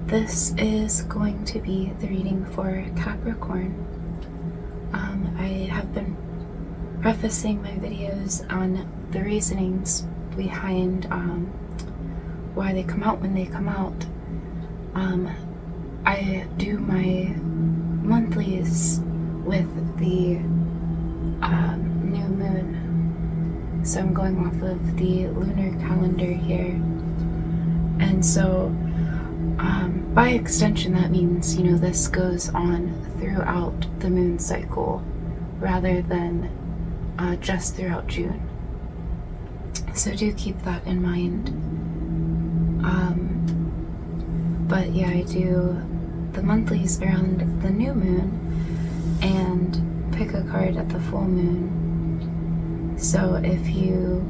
This is going to be the reading for Capricorn. I have been prefacing my videos on the reasonings behind why they come out when they come out. I do my monthlies with the new moon, so I'm going off of the lunar calendar here, and so by extension that means, you know, this goes on throughout the moon cycle rather than just throughout June. So do keep that in mind. But yeah, I do the monthlies around the new moon and pick a card at the full moon. So if you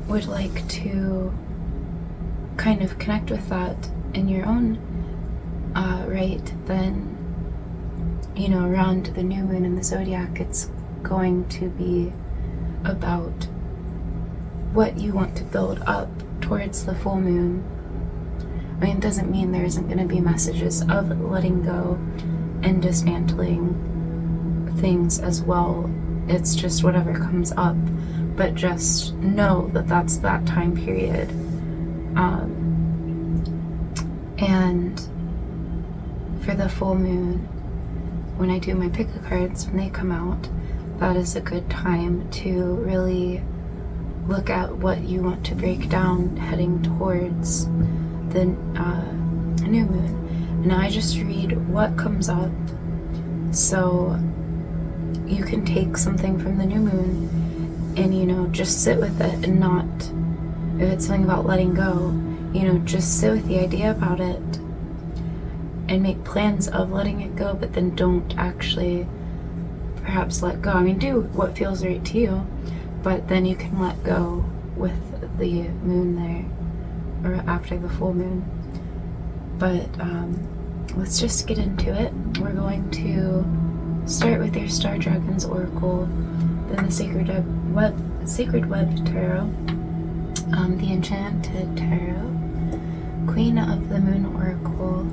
would like to kind of connect with that in your own right, then, you know, around the new moon in the zodiac, it's going to be about what you want to build up towards the full moon. I mean, it doesn't mean there isn't going to be messages of letting go and dismantling things as well. It's just whatever comes up, but just know that that's that time period. And for the full moon, when I do my pick a cards, when they come out, that is a good time to really look at what you want to break down heading towards the new moon. And I just read what comes up, so you can take something from the new moon and, you know, just sit with it, and not, if it's something about letting go, you know, just sit with the idea about it and make plans of letting it go, but then don't actually perhaps let go. I mean, do what feels right to you, but then you can let go with the moon there, or after the full moon. But let's just get into it. We're going to start with your Star Dragons Oracle, then the Sacred Web Tarot, the Enchanted Tarot, Queen of the Moon Oracle,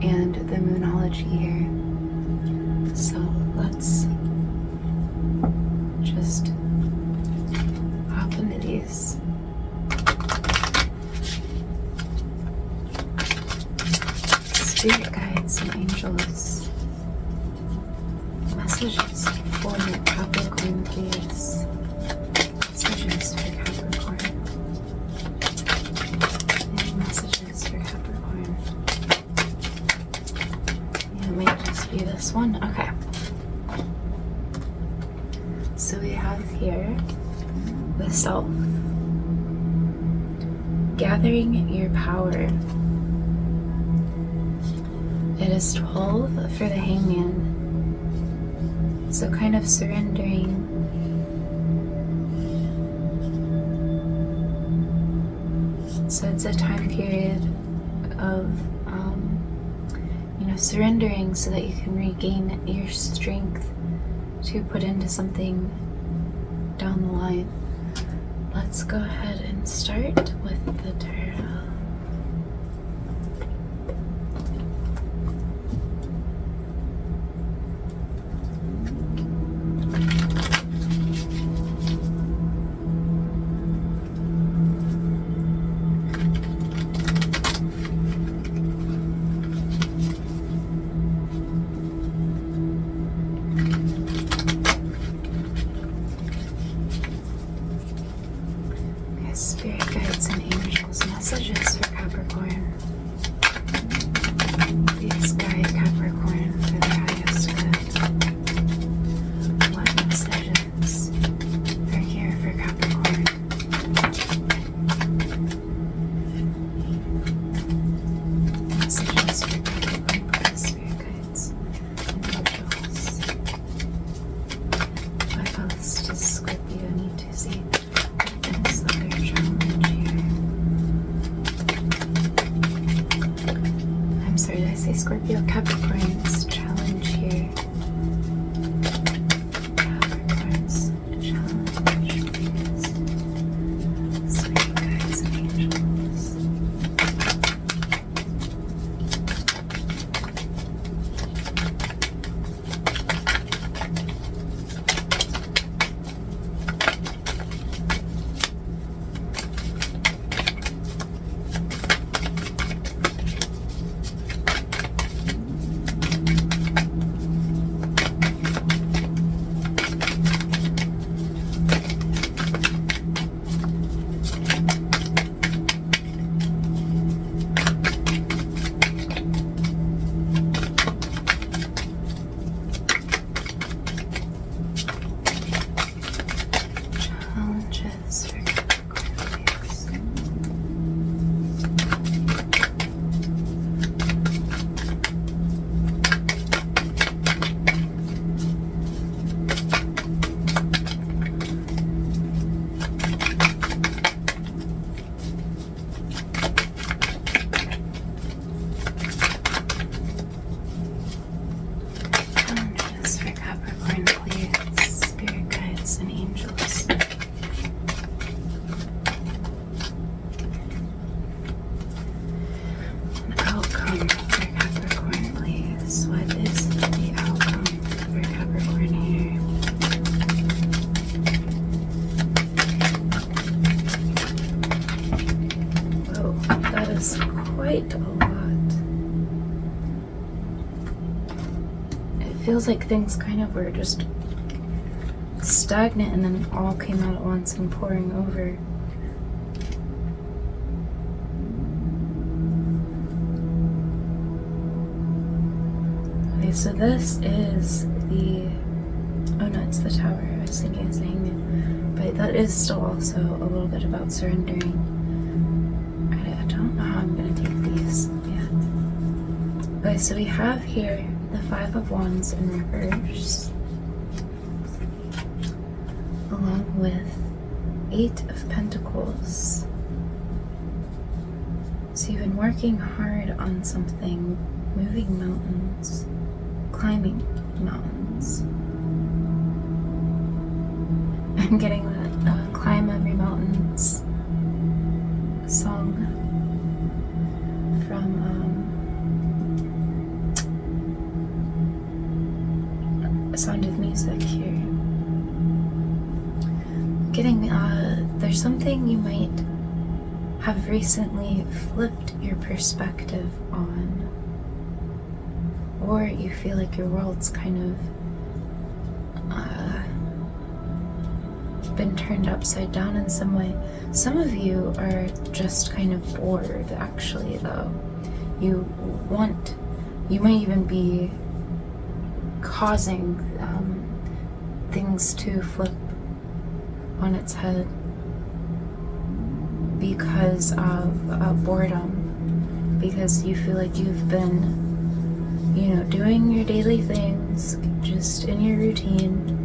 and the Moonology here. So let's just hop into these. Spirit guides and angels, messages for Capricorn, please. Messages for Capricorn. Any messages for Capricorn? Yeah, it might just be this one. Okay. So we have here the Self. Gathering your power. It is 12 for the Hangman. So kind of surrendering. So it's a time period of, you know, surrendering so that you can regain your strength to put into something down the line. Let's go ahead and start with the tarot. Spirit guides and angels, messages for Capricorn. Please guide Capricorn for their highest good. What messages are here for Capricorn? Messages for Capricorn, please, spirit guides and angels. What else does Scorpio need to see? Scorpio, Capricorn's challenge here. Capricorn's challenge, please. Spirit guides and angels. feels like things kind of were just stagnant and then it all came out at once and pouring over. Okay, so this is the, oh no, it's the Tower. I was thinking it's the Hangman, but that is still also a little bit about surrendering. I don't know how I'm gonna take these yet. Okay, so we have here the Five of Wands in reverse, along with Eight of Pentacles. So you've been working hard on something, moving mountains, climbing mountains. I'm getting that Climb Every Mountains song from Sound of Music here. Getting there's something you might have recently flipped your perspective on, or you feel like your world's kind of been turned upside down in some way. Some of you are just kind of bored, actually, though. You might even be causing things to flip on its head because of boredom, because you feel like you've been, you know, doing your daily things just in your routine,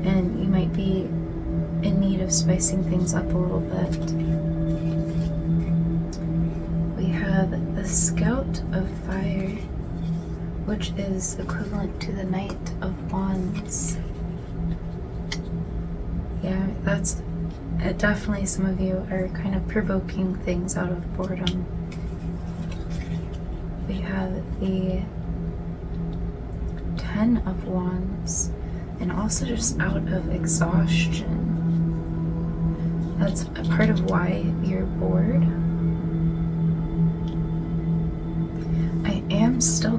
and you might be in need of spicing things up a little bit. We have the Scout of Fire, which is equivalent to the Knight of Wands. Yeah, that's definitely, some of you are kind of provoking things out of boredom. We have the Ten of Wands, and also just out of exhaustion. That's a part of why you're bored.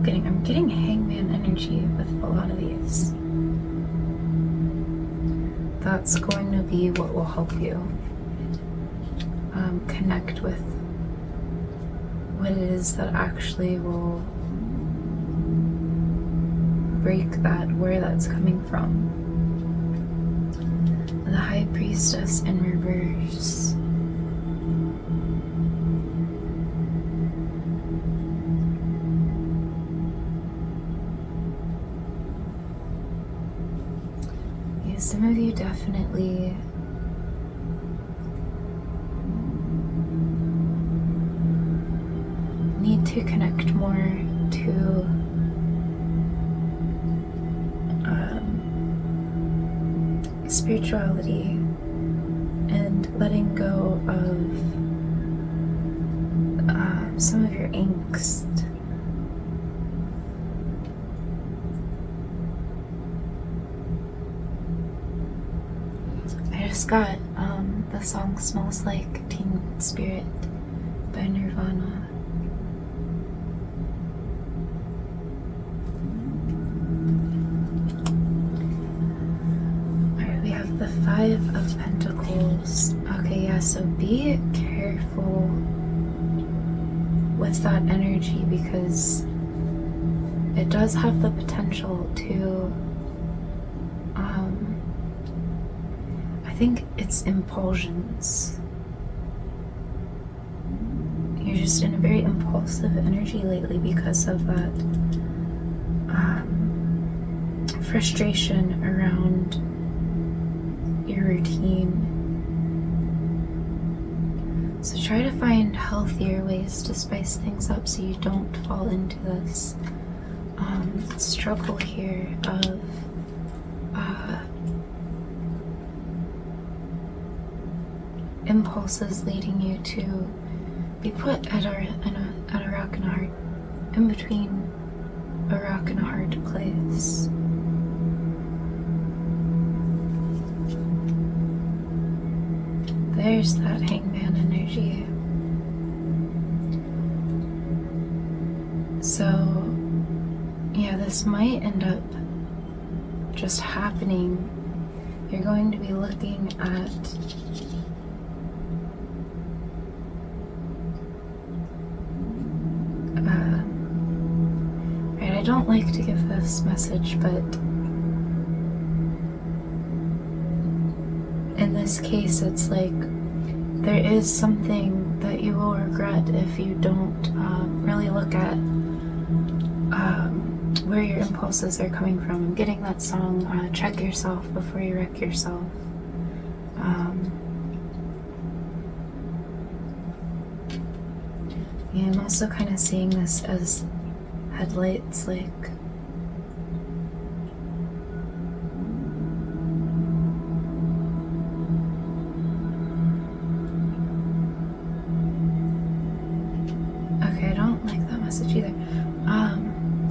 I'm getting Hangman energy with a lot of these. That's going to be what will help you connect with what it is that actually will break that, where that's coming from. The High Priestess in reverse. Yeah, some of you definitely need to connect more to spirituality and letting go of some of your angst. I just got the song Smells Like Teen Spirit by Nirvana. The Five of Pentacles. Okay, yeah, so be careful with that energy, because it does have the potential to, I think it's impulsions. You're just in a very impulsive energy lately because of that frustration around your routine. So try to find healthier ways to spice things up so you don't fall into this struggle here of impulses leading you to be put at a rock and a hard, in between a rock and a hard place. There's that Hangman energy. So yeah, this might end up just happening. You're going to be looking at right, I don't like to give this message, but in this case, it's like there is something that you will regret if you don't really look at where your impulses are coming from. I'm getting that song, Check Yourself Before You Wreck Yourself. Yeah, I'm also kind of seeing this as headlights, like okay, I don't like that message either.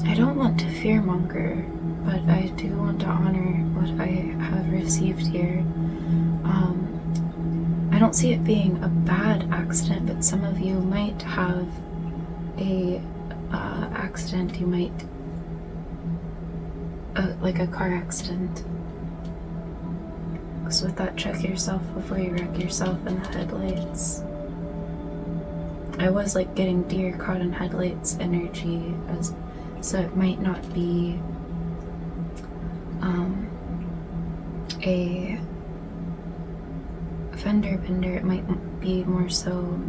I don't want to fearmonger, but I do want to honor what I have received here. I don't see it being a bad accident, but some of you might have a accident. You might like a car accident. Because with that, check yourself before you wreck yourself in the headlights. I was like getting deer caught in headlights energy, so it might not be a fender bender. It might be more so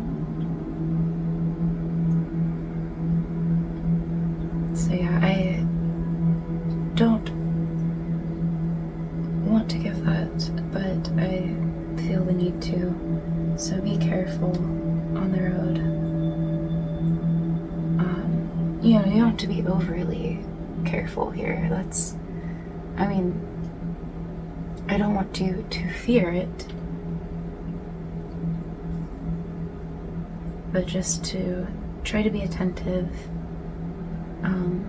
yeah, I don't want to give that, but I feel the need to, so be careful on the road. You know, you don't have to be overly careful here. That's, I mean, I don't want you to fear it, but just to try to be attentive. And,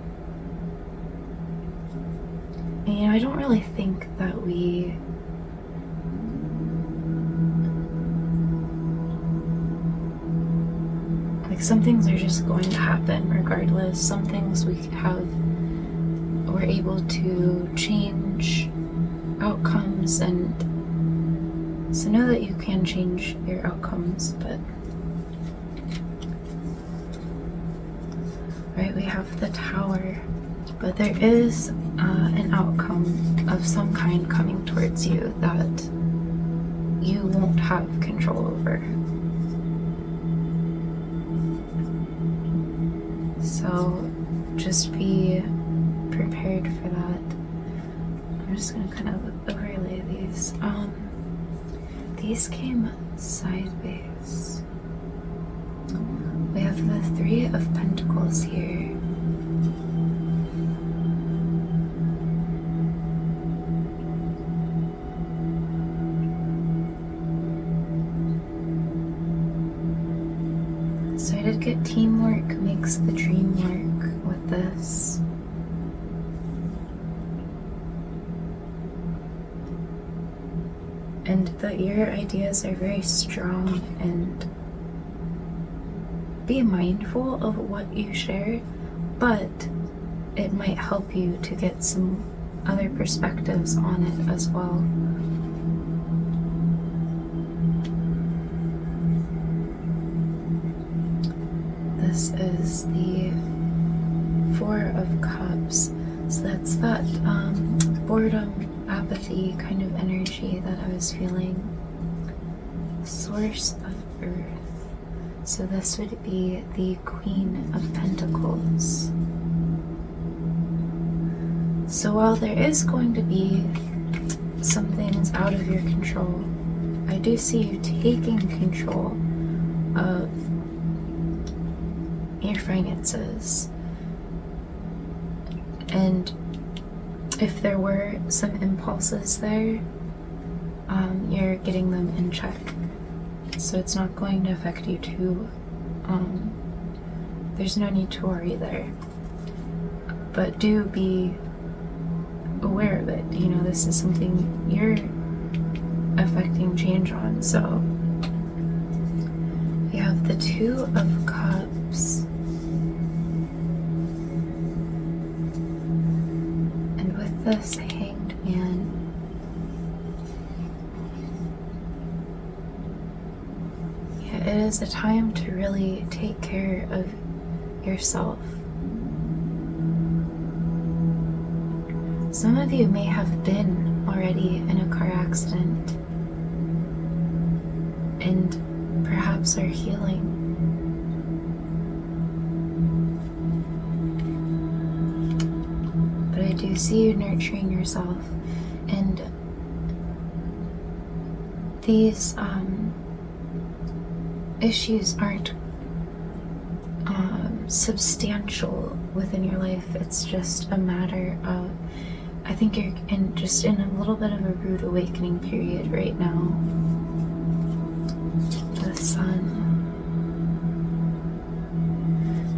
you know, I don't really think that we like, some things are just going to happen regardless. Some things we're able to change outcomes, and so know that you can change your outcomes. But right, we have the Tower, but there is an outcome of some kind coming towards you that you won't have control over. So just be prepared for that. I'm just gonna kind of overlay these. These came sideways. We have the Three of Pentacles here. So I did get teamwork makes the dream work with this. And that your ideas are very strong, and be mindful of what you share, but it might help you to get some other perspectives on it as well. This is the Four of Cups. So that's that boredom, apathy kind of energy that I was feeling. Source of Earth. So this would be the Queen of Pentacles. So while there is going to be some things out of your control, I do see you taking control of your finances. And if there were some impulses there, you're getting them in check. So it's not going to affect you too. There's no need to worry there. But do be aware of it. You know, this is something you're affecting change on. So we have the Two of Cups. this Hanged Man, yeah, it is a time to really take care of yourself. Some of you may have been already in a car accident and perhaps are healing. But I do see you nurturing yourself, and these issues aren't substantial within your life. It's just a matter of, I think you're in a little bit of a rude awakening period right now. The Sun.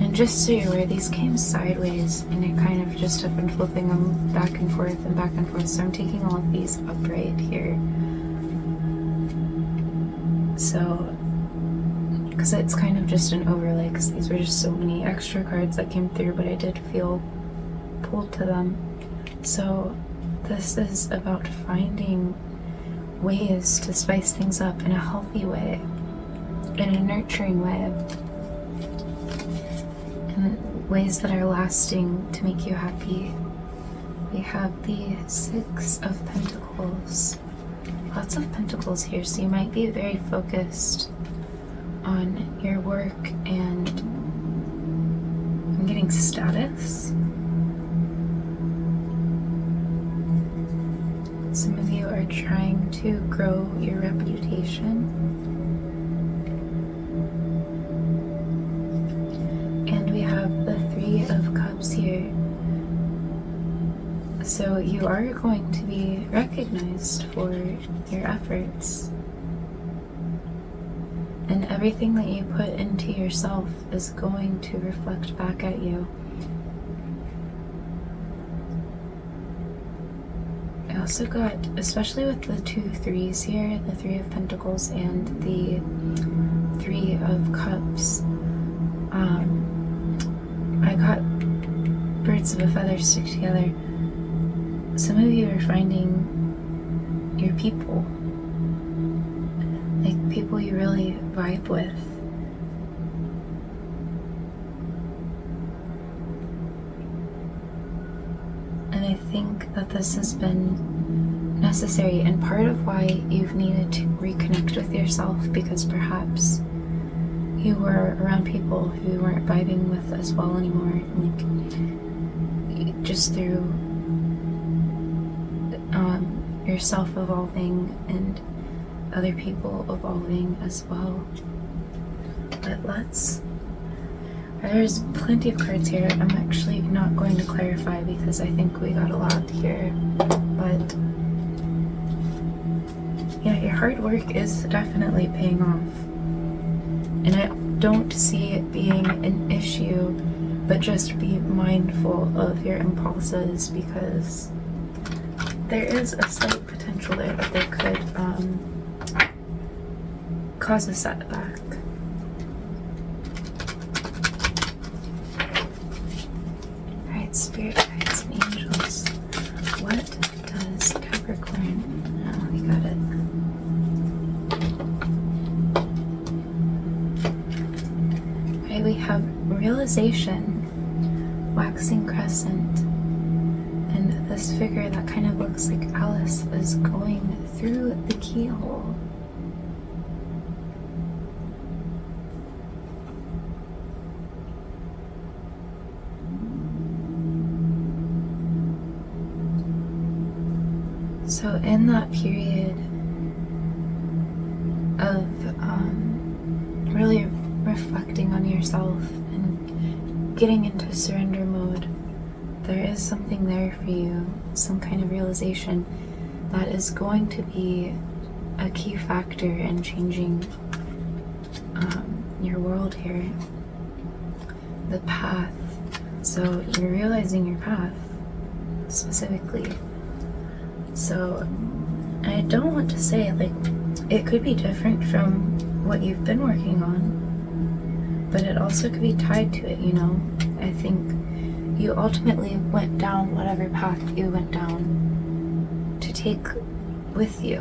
And just so you're aware, these came sideways, and I kind of just have been flipping them back and forth and back and forth. So I'm taking all of these upright here. So, because it's kind of just an overlay, because these were just so many extra cards that came through, but I did feel pulled to them. So this is about finding ways to spice things up in a healthy way, in a nurturing way, in ways that are lasting to make you happy. We have the Six of Pentacles. Lots of pentacles here, so you might be very focused on your work and I'm getting status. Some of you are trying to grow your reputation. And we have the Three of Cups here. So you are going to be recognized for your efforts. And everything that you put into yourself is going to reflect back at you. I also got, especially with the 2 threes here, the Three of Pentacles and the Three of Cups, I got birds of a feather stick together. Some of you are finding your people, like people you really vibe with. And I think that this has been necessary and part of why you've needed to reconnect with yourself, because perhaps you were around people who you weren't vibing with as well anymore, like just through yourself evolving and other people evolving as well. But there's plenty of cards here. I'm actually not going to clarify because I think we got a lot here, but yeah, your hard work is definitely paying off. And I don't see it being an issue, but just be mindful of your impulses, because there is a slight potential there that they could cause a setback. Alright, spirit guides and angels. What does Capricorn? Oh, we got it. Alright, we have realization, waxing crescent, and this figure that kind of looks like Alice is going through the keyhole. So in that period of really reflecting on yourself and getting into surrender mode, there is something there for you, some kind of realization that is going to be a key factor in changing your world here. The path. So you're realizing your path specifically. So I don't want to say, like, it could be different from what you've been working on, but it also could be tied to it, you know? I think you ultimately went down whatever path you went down to take with you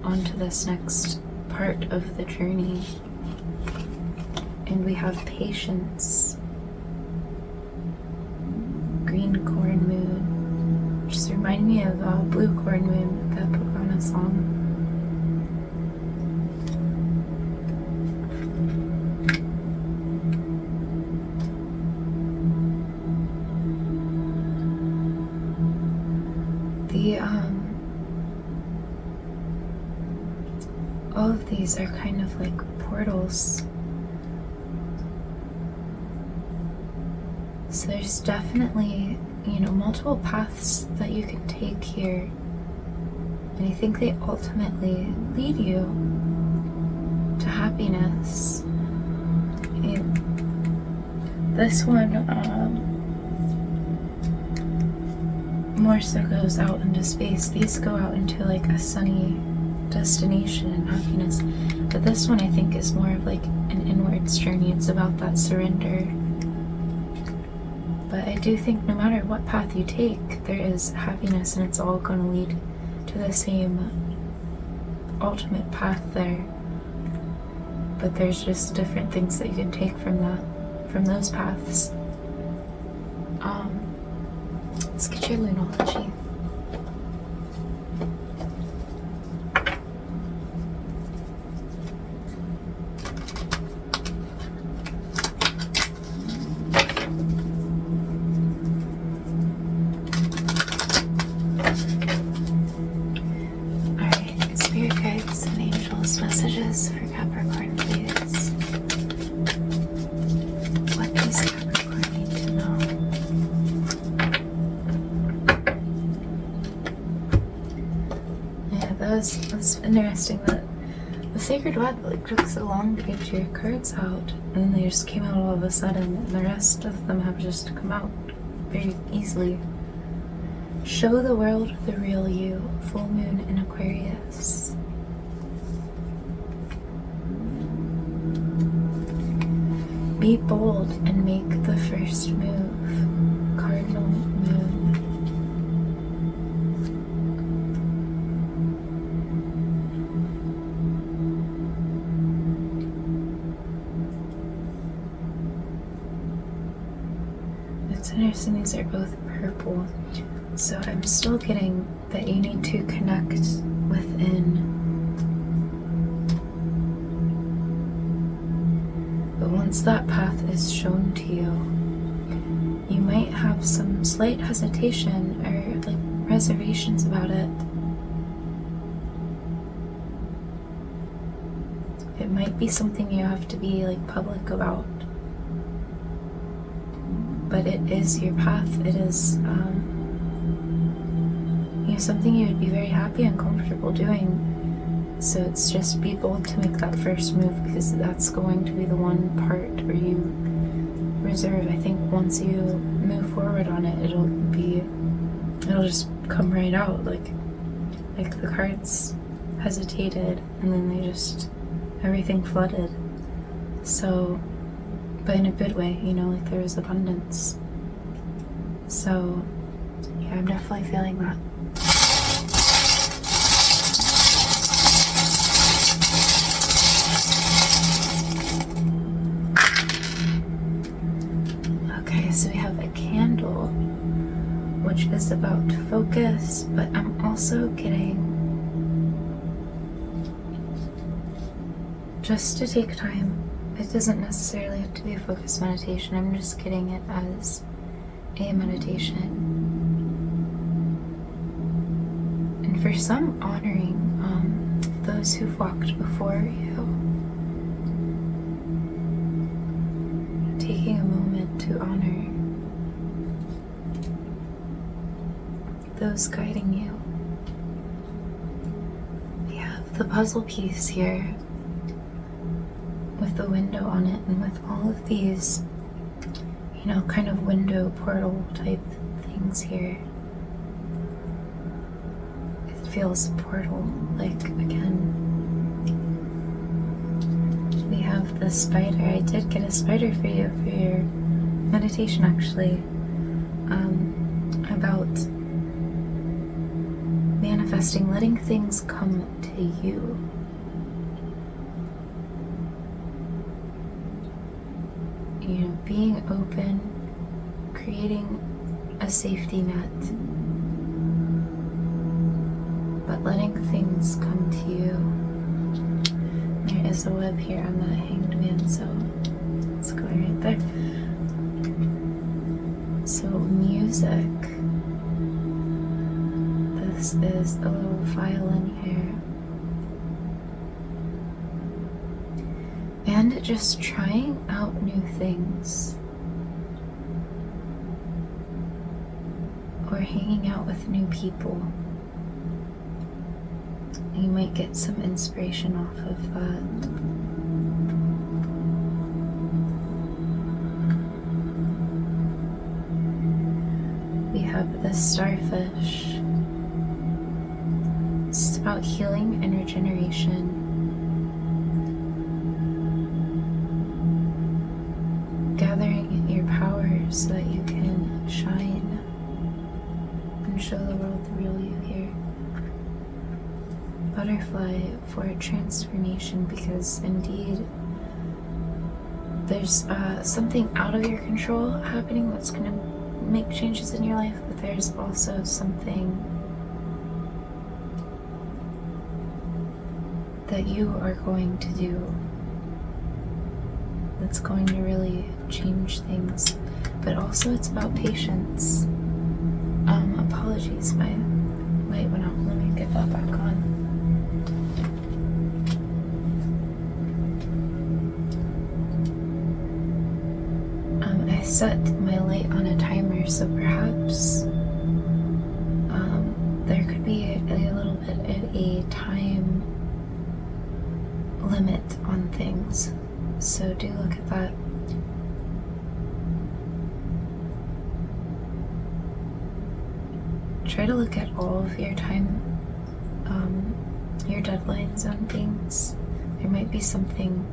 onto this next part of the journey. And we have patience, green corn moon, just remind me of blue corn moon, the 𝕃'𝕌ℕ𝔼 song. All of these are kind of like portals. So there's definitely, multiple paths that you can take here. And I think they ultimately lead you to happiness. And this one more so goes out into space. These go out into like a sunny destination and happiness. But this one I think is more of like an inwards journey. It's about that surrender. But I do think no matter what path you take, there is happiness, and it's all going to lead to the same ultimate path there. But there's just different things that you can take from those paths. Let's get your lunology. Alright, spirit guides and angels, messages for Capricorn, please. What does Capricorn need to know? Yeah, that's interesting that the Sacred Web took so long to get your cards out, and then they just came out all of a sudden, and the rest of them have just come out very easily. Show the world the real you, full moon in Aquarius. Be bold and make the first move, cardinal moon. It's interesting, these are both purple. So I'm still getting that you need to connect within. But once that path is shown to you, you might have some slight hesitation or like reservations about it. It might be something you have to be like public about. But it is your path. It is something you would be very happy and comfortable doing. So it's just be bold to make that first move, because that's going to be the one part where you reserve. I think once you move forward on it, it'll just come right out. Like the cards hesitated, and then everything flooded. So, but in a good way, like there was abundance. So yeah, I'm definitely feeling that. Okay, so we have a candle, which is about focus, but I'm also getting just to take time. It doesn't necessarily have to be a focused meditation. I'm just getting it as a meditation. And for some, honoring those who've walked before you. Taking a moment to honor those guiding you. We have the puzzle piece here with the window on it, and with all of these, kind of window portal type things here. It feels portal like again. We have the spider. I did get a spider for you for your meditation actually about manifesting, letting things come to you. You know, being open, creating a safety net, but letting things come to you. There is a web here on the Hanged Man, so let's go right there. So music. This is a little violin here. And just trying out new things. Or hanging out with new people. You might get some inspiration off of that. We have the starfish. It's about healing and regeneration. Gathering your power so that you can shine and show the world the real you here. Butterfly for transformation, because indeed there's something out of your control happening that's going to make changes in your life, but there's also something that you are going to do that's going to really change things. But also it's about patience. Apologies, my light went out. Let me get that back on. I set my light on a timer, so perhaps there could be a little bit of a time limit on things, so do look at that. Try to look at all of your time, your deadlines on things. There might be something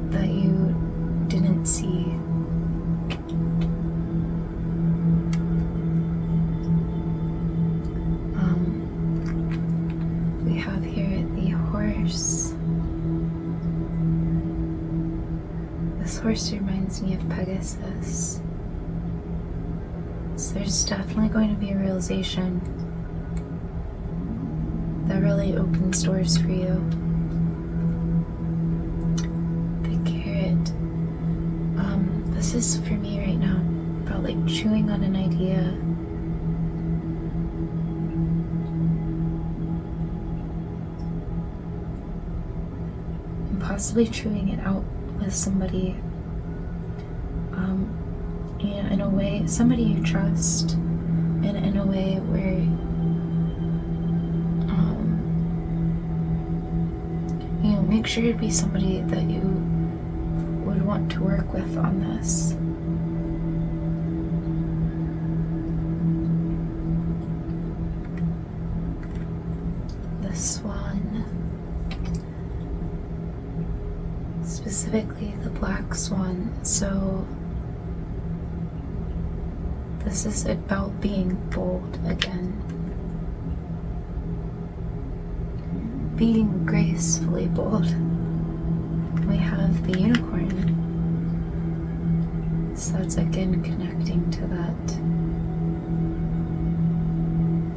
that you didn't see. We have here the horse. This horse reminds me of Pegasus. So there's definitely going to be a realization that really opens doors for you. The carrot. This is for me right now about like chewing on an idea. And possibly chewing it out with somebody. In a way, somebody you trust, and in a way where make sure it'd be somebody that you would want to work with on this. The swan, specifically the black swan. So this is about being bold again. Being gracefully bold. We have the unicorn. So that's again connecting to that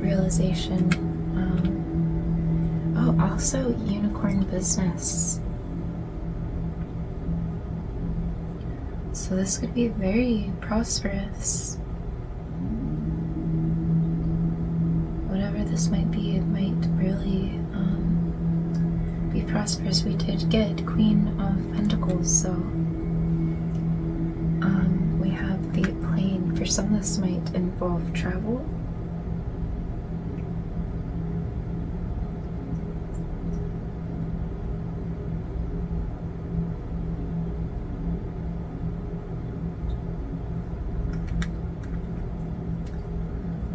realization. Also unicorn business. So this could be very prosperous. Whatever this might be, it might really be prosperous. We did get Queen of Pentacles, so we have the plane. For some, this might involve travel.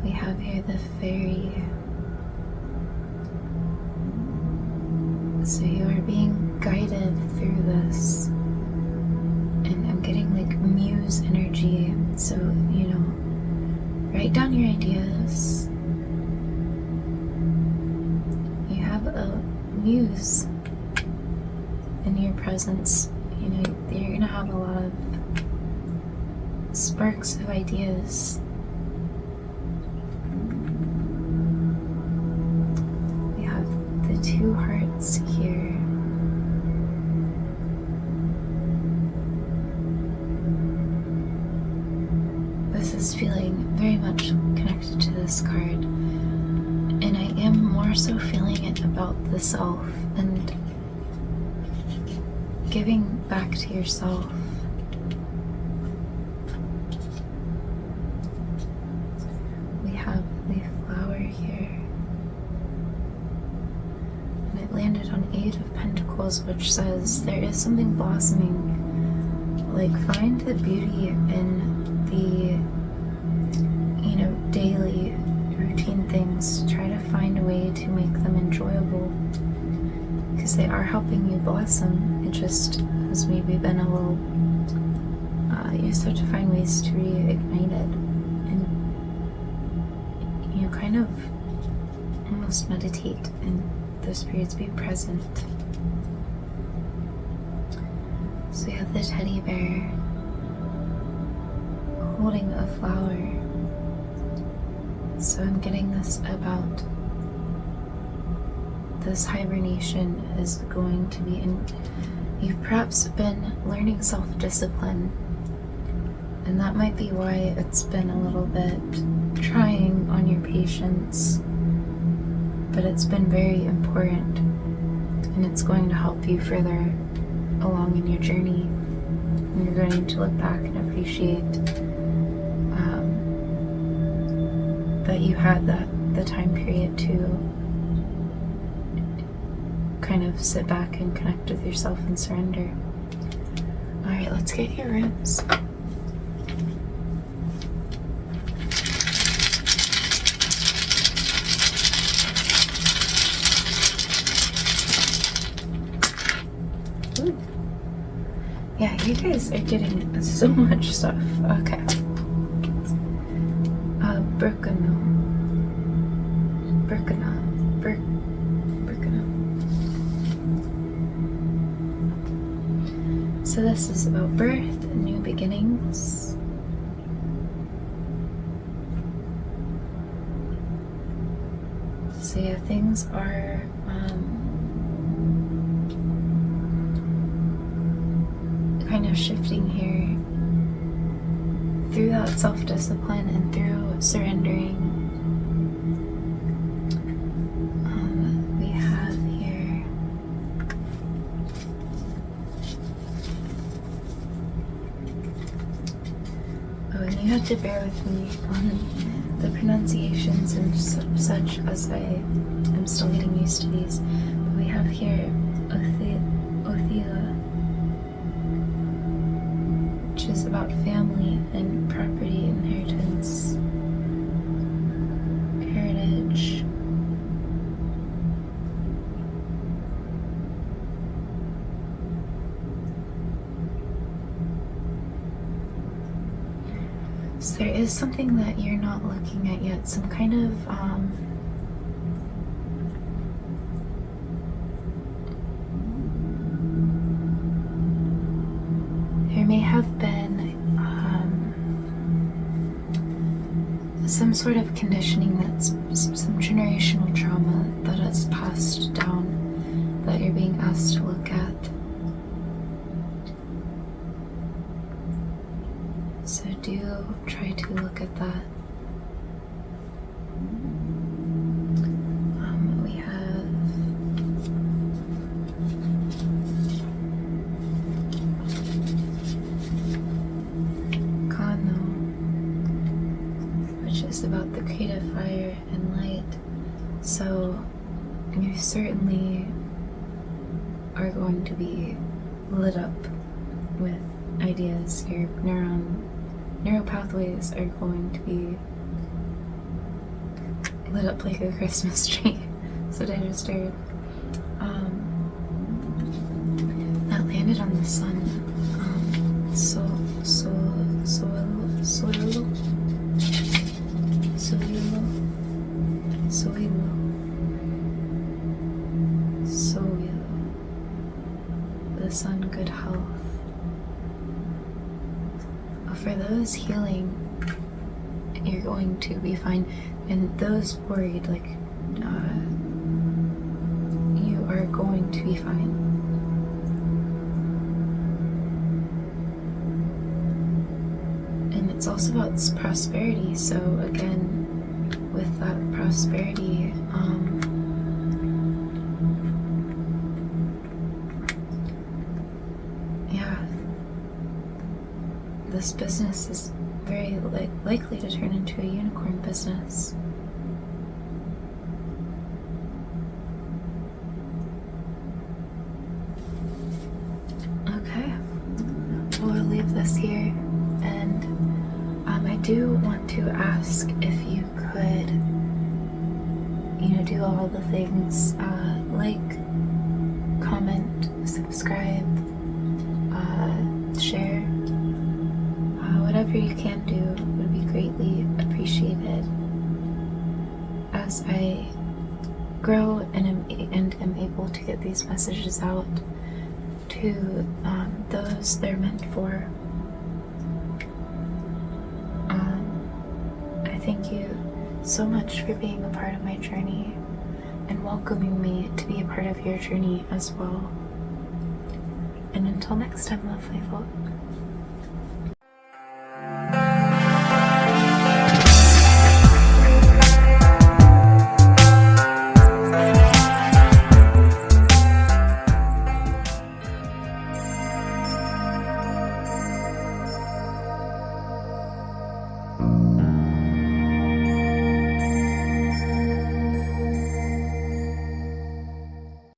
We have here the fairy. So you are being guided through this. And I'm getting like So, you know, write down your ideas. You have a muse in your presence. You know, you're gonna have a lot of sparks of ideas. We have the 2 hearts here. This is feeling very much connected to this card, and I am more so feeling it about the self and giving back to yourself. We have the flower here, and it landed on 8 of Pentacles, which says there is something blossoming. Like, find the beauty in the, you know, daily routine things. Try to find a way to make them enjoyable, because they are helping you blossom. It just has maybe been a little, you just have to find ways to reignite it, and, you know, kind of almost meditate in those periods, be present. So you have the teddy bear holding a flower. So I'm getting this about this hibernation is going to be in. You've perhaps been learning self-discipline, and that might be why it's been a little bit trying on your patience, but it's been very important, and it's going to help you further along in your journey. And you're going to look back and appreciate that you had the time period to kind of sit back and connect with yourself and surrender. Alright, let's get your runes. Ooh. Yeah, you guys are getting so much stuff. Okay. So this is about birth and new beginnings. So yeah, things are kind of shifting here through that self-discipline and through surrendering. We have here and you have to bear with me on the pronunciations and such, as I am still getting used to these. But we have here Othia, which is about family and property, inheritance, heritage. So there is something that you're not looking at yet, some kind of there may have been some sort of conditioning, that's some generational trauma that has passed down, that you're being asked to look at. So do try to look at that. We have Kano, which is about the creative fire and light. So you certainly are going to be lit up with ideas. Your neural pathways are going to be lit up like a Christmas tree. So I just heard. That landed on the sun. Suelo, suelo, suelo, suelo. The sun, good health. For those healing, you're going to be fine. And those worried, like, you are going to be fine. And it's also about prosperity. So again, with that prosperity, yeah, this business is very likely to turn into a unicorn business. Okay, we'll leave this here, and I do want to ask if you could, do all the things, like, comment, subscribe, share, whatever you can do would be greatly appreciated as I grow and am able to get these messages out to those they're meant for. I thank you so much for being a part of my journey and welcoming me to be a part of your journey as well. And until next time, lovely folk.